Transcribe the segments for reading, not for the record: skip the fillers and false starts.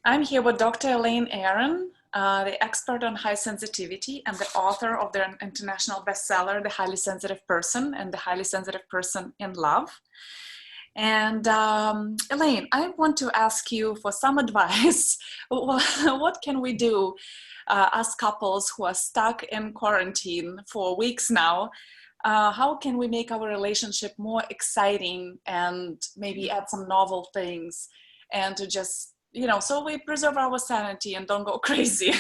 I'm here with Dr. Elaine Aron, the expert on high sensitivity and the author of the international bestseller, The Highly Sensitive Person and the Highly Sensitive Person in Love. And Elaine, I want to ask you for some advice. What can we do as couples who are stuck in quarantine for weeks now? How can we make our relationship more exciting and maybe add some novel things and to just, so we preserve our sanity and don't go crazy?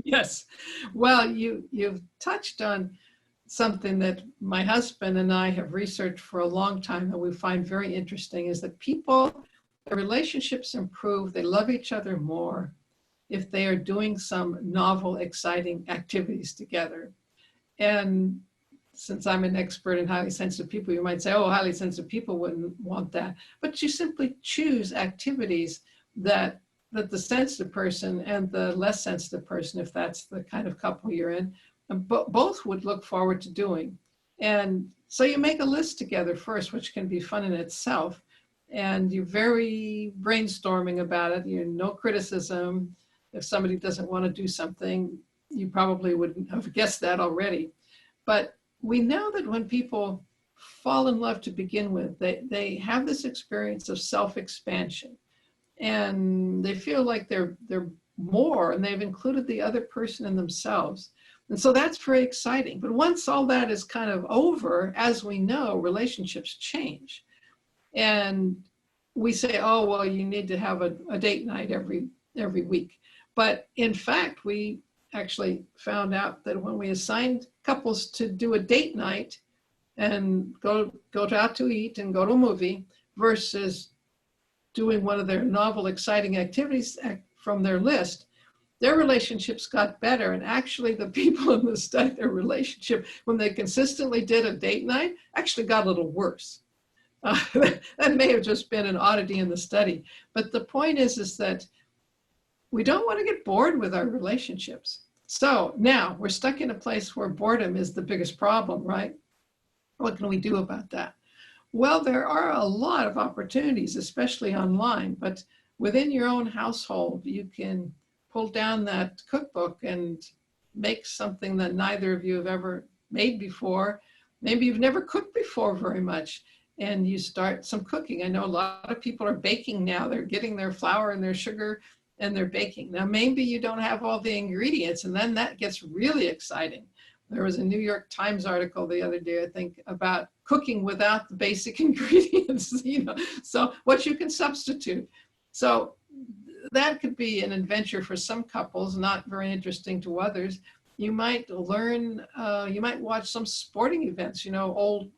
Yes. Well, you've touched on something that my husband and I have researched for a long time that we find very interesting is that their relationships improve, they love each other more if they are doing some novel, exciting activities together. And since I'm an expert in highly sensitive people, you might say, oh, highly sensitive people wouldn't want that. But you simply choose activities that the sensitive person and the less sensitive person, if that's the kind of couple you're in, both would look forward to doing. And so you make a list together first, which can be fun in itself. And you're very brainstorming about it. No criticism. If somebody doesn't want to do something, you probably wouldn't have guessed that already. But we know that when people fall in love to begin with, they have this experience of self-expansion. And they feel like they're more, and they've included the other person in themselves. And so that's very exciting. But once all that is kind of over, as we know, relationships change. And we say, oh, well, you need to have a date night every week. But in fact, we actually found out that when we assigned couples to do a date night and go out to eat and go to a movie versus doing one of their novel, exciting activities from their list, their relationships got better. And actually the people in the study, their relationship, when they consistently did a date night, actually got a little worse. That may have just been an oddity in the study. But the point is that we don't want to get bored with our relationships. So now we're stuck in a place where boredom is the biggest problem, right? What can we do about that? Well, there are a lot of opportunities, especially online, but within your own household, you can pull down that cookbook and make something that neither of you have ever made before. Maybe you've never cooked before very much, and you start some cooking. I know a lot of people are baking now. They're getting their flour and their sugar and they're baking. Now, maybe you don't have all the ingredients, and then that gets really exciting. There was a New York Times article the other day, I think, about cooking without the basic ingredients, so what you can substitute. So that could be an adventure for some couples, not very interesting to others. You might learn, you might watch some sporting events, old,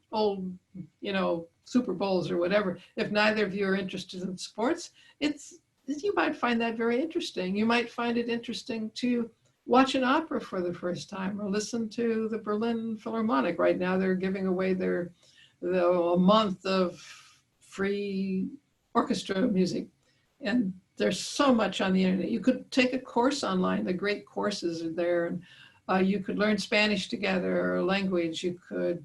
Super Bowls or whatever. If neither of you are interested in sports, you might find that very interesting. You might find it interesting to watch an opera for the first time or listen to the Berlin Philharmonic. Right now they're giving away a month of free orchestra music. And there's so much on the internet. You could take a course online. The great courses are there. And you could learn Spanish together or a language. You could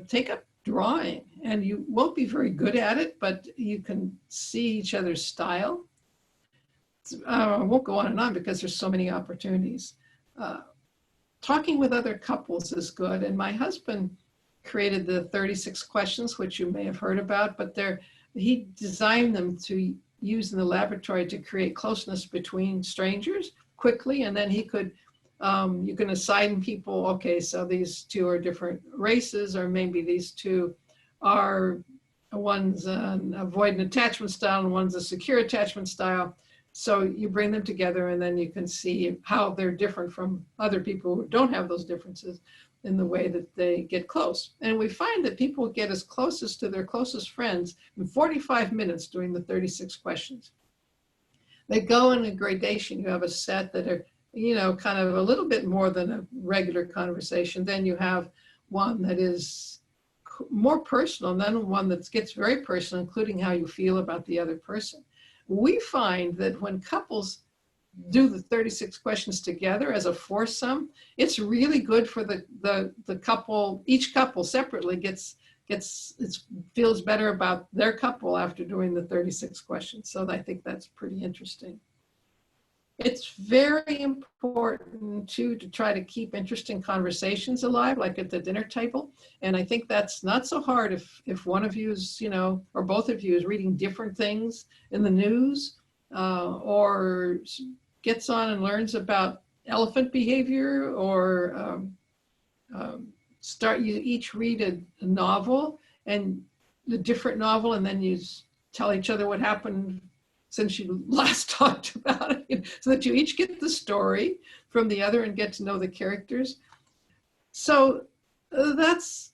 take up drawing, and you won't be very good at it, but you can see each other's style. I won't go on and on because there's so many opportunities. Talking with other couples is good. And my husband created the 36 questions, which you may have heard about, but he designed them to use in the laboratory to create closeness between strangers quickly. And then he could, you can assign people, okay, so these two are different races, or maybe these two are, one's an avoidant attachment style and one's a secure attachment style. So you bring them together and then you can see how they're different from other people who don't have those differences in the way that they get close. And we find that people get as closest to their closest friends in 45 minutes doing the 36 questions. They go in a gradation. You have a set that are, kind of a little bit more than a regular conversation. Then you have one that is more personal, and then one that gets very personal, including how you feel about the other person. We find that when couples do the 36 questions together as a foursome, it's really good for the couple. Each couple separately feels better about their couple after doing the 36 questions. So I think that's pretty interesting. It's very important too to try to keep interesting conversations alive, like at the dinner table. And I think that's not so hard if one of you is, you know, or both of you is reading different things in the news, or gets on and learns about elephant behavior, or you each read a novel, and the different novel, and then you tell each other what happened since you last talked about it, so that you each get the story from the other and get to know the characters. So that's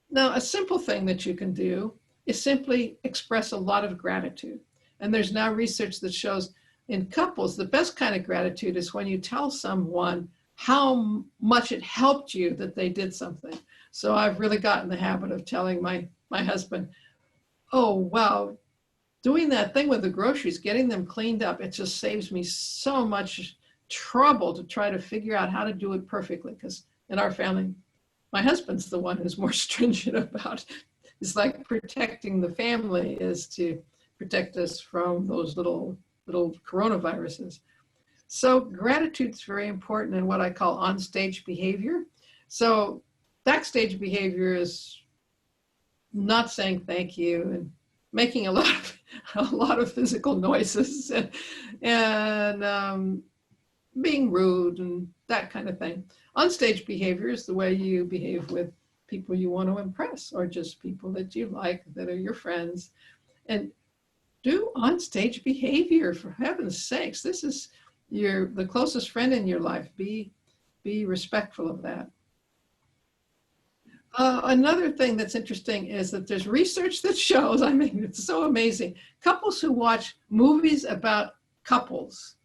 now a simple thing that you can do is simply express a lot of gratitude. And there's now research that shows in couples, the best kind of gratitude is when you tell someone how much it helped you that they did something. So I've really gotten the habit of telling my husband, oh, wow, doing that thing with the groceries, getting them cleaned up, it just saves me so much trouble to try to figure out how to do it perfectly. Because in our family, my husband's the one who's more stringent about it. It's like protecting the family is to protect us from those little coronaviruses. So gratitude's very important in what I call on-stage behavior. So backstage behavior is not saying thank you and making a lot of physical noises and being rude and that kind of thing. On-stage behavior is the way you behave with people you want to impress, or just people that you like, that are your friends. And do on-stage behavior, for heaven's sakes. This is the closest friend in your life. Be respectful of that. Another thing that's interesting is that there's research that shows, I mean, it's so amazing, couples who watch movies about couples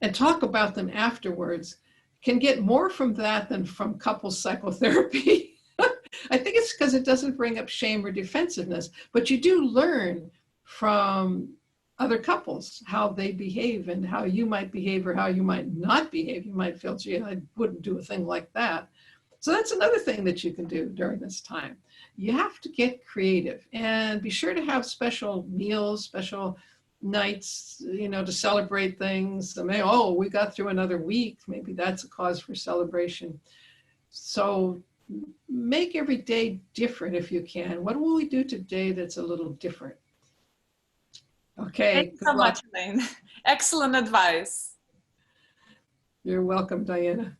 and talk about them afterwards can get more from that than from couples psychotherapy. I think it's because it doesn't bring up shame or defensiveness, but you do learn from other couples how they behave and how you might behave or how you might not behave. You might feel, gee, I wouldn't do a thing like that. So that's another thing that you can do during this time. You have to get creative and be sure to have special meals, special nights, you know, to celebrate things. I mean, oh, we got through another week. Maybe that's a cause for celebration. So make every day different if you can. What will we do today that's a little different? Okay. Thank you so much, Elaine. Excellent advice. You're welcome, Diana.